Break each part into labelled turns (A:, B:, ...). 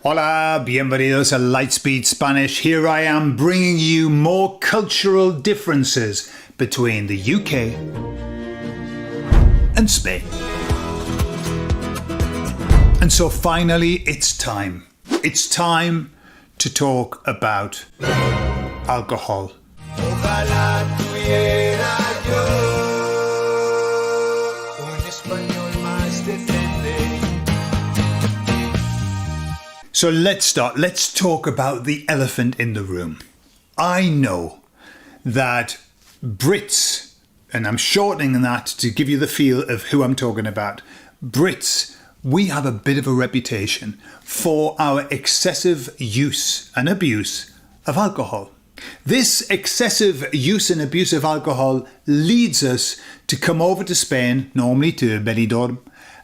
A: Hola, bienvenidos a Lightspeed Spanish. Here I am bringing you more cultural differences between the UK and Spain. And so finally, it's time. It's time to talk about alcohol. Ojalá tuviera yo un español más decente. So let's start. Let's talk about the elephant in the room. I know that Brits, and I'm shortening that to give you the feel of who I'm talking about. Brits, we have a bit of a reputation for our excessive use and abuse of alcohol. This excessive use and abuse of alcohol leads us to come over to Spain, normally to Benidorm,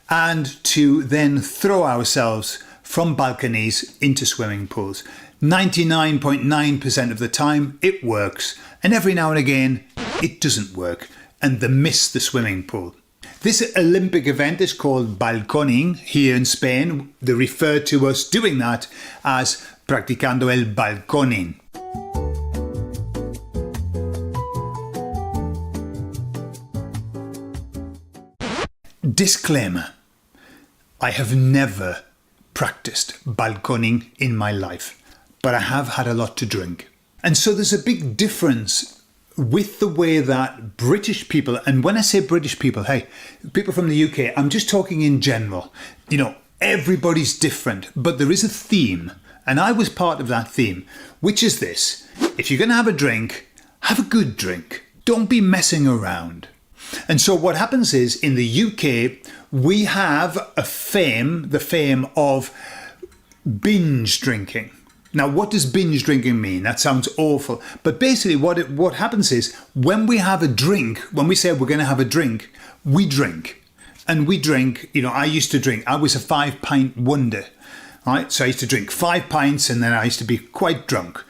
A: and to then throw ourselves from balconies into swimming pools. 99.9% of the time it works, and every now and again it doesn't work, and they miss the swimming pool. This Olympic event is called balconing here in Spain. They refer to us doing that as practicando el balconing. Disclaimer: I have never practiced balconing in my life, but I have had a lot to drink. And so there's a big difference with the way that British people, and when I say British people, hey, people from the UK, I'm just talking in general. You know, everybody's different, but there is a theme, and I was part of that theme, which is this: if you're going to have a drink, have a good drink. Don't be messing around. And so what happens is, in the UK, we have the fame of binge drinking. Now, what does binge drinking mean? That sounds awful. But basically what happens is, when we have a drink, when we say we're going to have a drink, we drink. And we drink, you know, I used to drink. I was a 5-pint wonder, right? So I used to drink 5 pints and then I used to be quite drunk.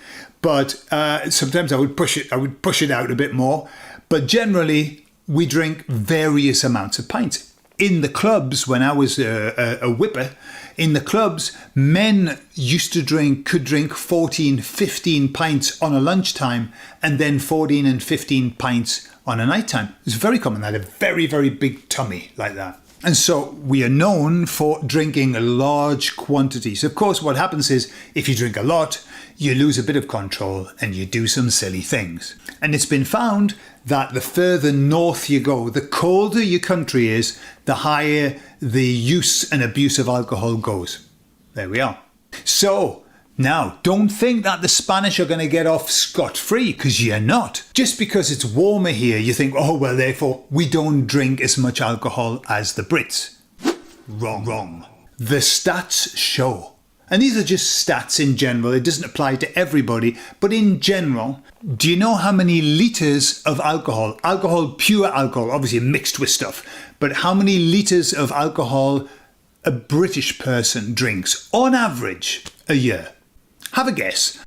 A: But sometimes I would push it out a bit more. But generally, we drink various amounts of pints. In the clubs, when I was a whipper, in the clubs, men could drink 14, 15 pints on a lunchtime and then 14 and 15 pints on a nighttime. It's very common. They had a very, very big tummy like that. And so we are known for drinking large quantities. Of course, what happens is, if you drink a lot, you lose a bit of control and you do some silly things. And it's been found that the further north you go, the colder your country is, the higher the use and abuse of alcohol goes. There we are. So now, don't think that the Spanish are going to get off scot-free, because you're not. Just because it's warmer here, you think, oh, well, therefore, we don't drink as much alcohol as the Brits. Wrong. The stats show, and these are just stats in general, it doesn't apply to everybody, but in general, do you know how many litres of alcohol, pure alcohol, obviously mixed with stuff, but how many litres of alcohol a British person drinks on average a year? Have a guess.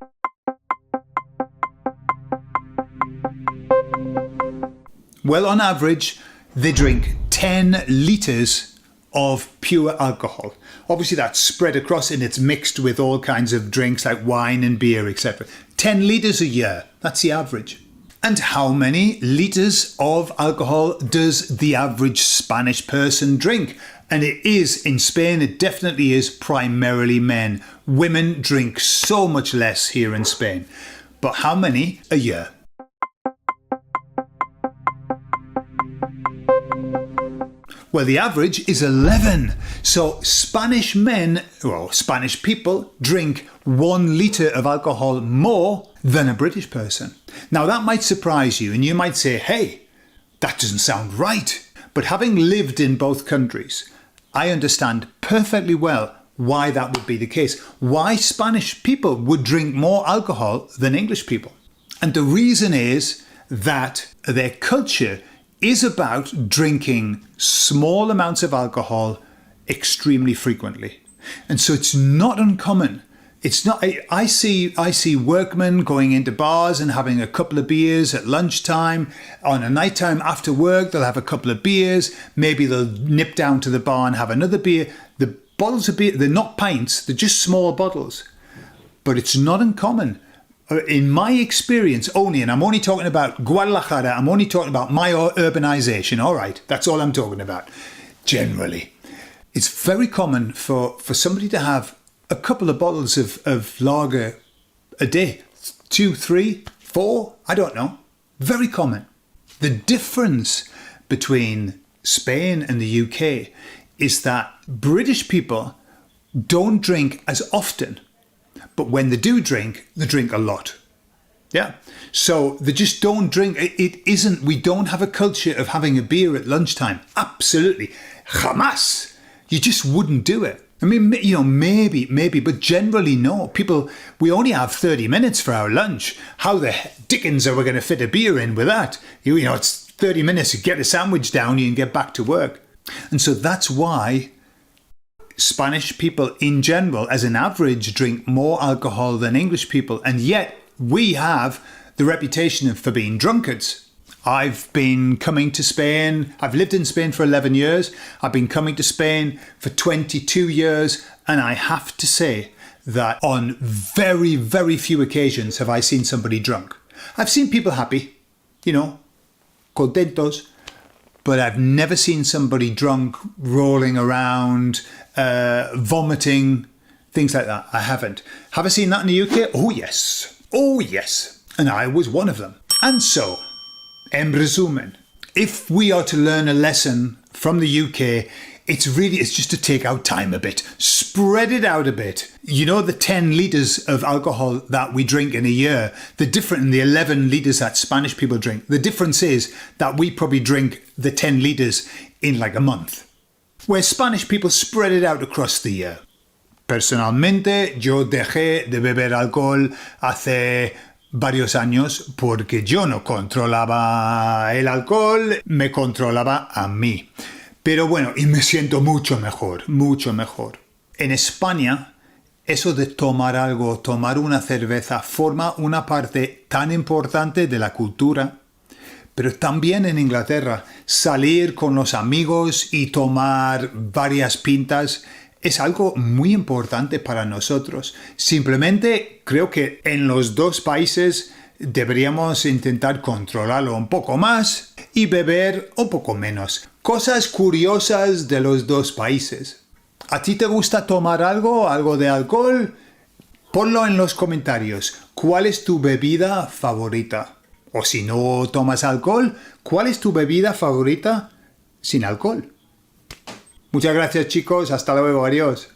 A: Well, on average, they drink 10 litres of pure alcohol. Obviously, that's spread across and it's mixed with all kinds of drinks like wine and beer, etc. 10 litres a year, that's the average. And how many litres of alcohol does the average Spanish person drink? And it is, in Spain, it definitely is primarily men. Women drink so much less here in Spain. But how many a year? Well, the average is 11. So Spanish people drink 1 litre of alcohol more than a British person. Now, that might surprise you, and you might say, hey, that doesn't sound right. But having lived in both countries, I understand perfectly well why that would be the case. Why Spanish people would drink more alcohol than English people. And the reason is that their culture is about drinking small amounts of alcohol extremely frequently. And so it's not uncommon. It's not. I see workmen going into bars and having a couple of beers at lunchtime. On a nighttime after work, they'll have a couple of beers. Maybe they'll nip down to the bar and have another beer. The bottles of beer, they're not pints, they're just small bottles. But it's not uncommon. In my experience only, and I'm only talking about Guadalajara, I'm only talking about my urbanization, all right, that's all I'm talking about, generally. It's very common for somebody to have a couple of bottles of lager a day. 2, 3, 4, I don't know. Very common. The difference between Spain and the UK is that British people don't drink as often, but when they do drink, they drink a lot. Yeah. So they just don't drink. We don't have a culture of having a beer at lunchtime. Absolutely. Jamás. You just wouldn't do it. I mean, you know, maybe, but generally no. We only have 30 minutes for our lunch. How the dickens are we going to fit a beer in with that? You know, it's 30 minutes to get a sandwich down you and get back to work. And so that's why Spanish people in general, as an average, drink more alcohol than English people. And yet we have the reputation for being drunkards. I've been coming to Spain. I've lived in Spain for 11 years. I've been coming to Spain for 22 years. And I have to say that on very, very few occasions have I seen somebody drunk. I've seen people happy, you know, contentos. But I've never seen somebody drunk, rolling around, vomiting, things like that. I haven't. Have I seen that in the UK? Oh, yes. Oh, yes. And I was one of them. And so, en resumen, if we are to learn a lesson from the UK, it's just to take out time a bit. Spread it out a bit. You know, the 10 litres of alcohol that we drink in a year, they're different than the 11 litres that Spanish people drink. The difference is that we probably drink the 10 litres in like a month, where Spanish people spread it out across the year. Personalmente, yo dejé de beber alcohol hace varios años porque yo no controlaba el alcohol, me controlaba a mí. Pero bueno, y me siento mucho mejor, mucho mejor. En España, eso de tomar algo, tomar una cerveza, forma una parte tan importante de la cultura. Pero también en Inglaterra, salir con los amigos y tomar varias pintas es algo muy importante para nosotros. Simplemente creo que en los dos países deberíamos intentar controlarlo un poco más y beber un poco menos. Cosas curiosas de los dos países. ¿A ti te gusta tomar algo de alcohol? Ponlo en los comentarios. ¿Cuál es tu bebida favorita? O si no tomas alcohol, ¿cuál es tu bebida favorita sin alcohol? Muchas gracias, chicos. Hasta luego. Adiós.